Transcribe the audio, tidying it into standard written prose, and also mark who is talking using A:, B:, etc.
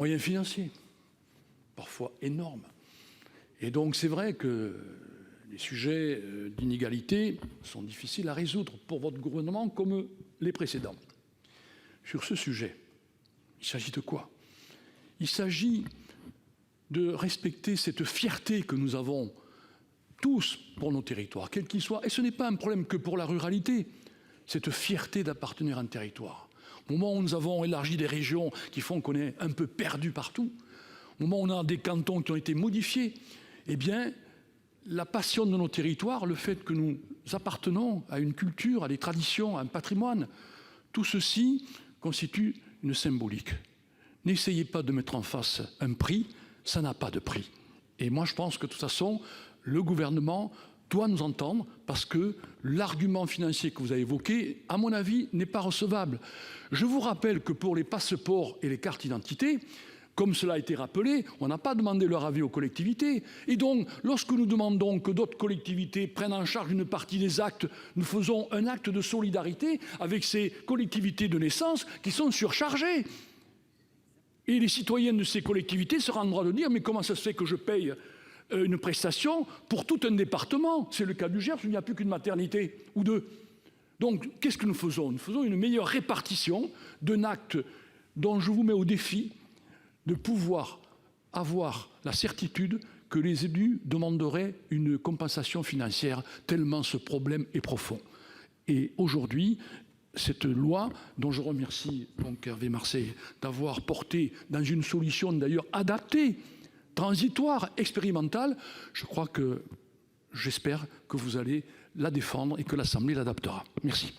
A: moyens financiers, parfois énormes. Et donc c'est vrai que les sujets d'inégalité sont difficiles à résoudre pour votre gouvernement comme les précédents. Sur ce sujet, il s'agit de quoi? Il s'agit de respecter cette fierté que nous avons tous pour nos territoires, quels qu'ils soient. Et ce n'est pas un problème que pour la ruralité, cette fierté d'appartenir à un territoire. Au moment où nous avons élargi des régions qui font qu'on est un peu perdu partout, au moment où on a des cantons qui ont été modifiés, eh bien, la passion de nos territoires, le fait que nous appartenons à une culture, à des traditions, à un patrimoine, tout ceci constitue une symbolique. N'essayez pas de mettre en face un prix, ça n'a pas de prix. Et moi, je pense que de toute façon, le gouvernement doit nous entendre parce que l'argument financier que vous avez évoqué, à mon avis, n'est pas recevable. Je vous rappelle que pour les passeports et les cartes d'identité, comme cela a été rappelé, on n'a pas demandé leur avis aux collectivités. Et donc, lorsque nous demandons que d'autres collectivités prennent en charge une partie des actes, nous faisons un acte de solidarité avec ces collectivités de naissance qui sont surchargées. Et les citoyens de ces collectivités seront en droit de dire « mais comment ça se fait que je paye une prestation pour tout un département ?» C'est le cas du Gers, où il n'y a plus qu'une maternité ou deux. Donc, qu'est-ce que nous faisons? Nous faisons une meilleure répartition d'un acte dont je vous mets au défi de pouvoir avoir la certitude que les élus demanderaient une compensation financière, tellement ce problème est profond. Et aujourd'hui, cette loi, dont je remercie donc Hervé Marseille d'avoir porté dans une solution d'ailleurs adaptée, transitoire, expérimentale, j'espère que vous allez la défendre et que l'Assemblée l'adaptera. Merci.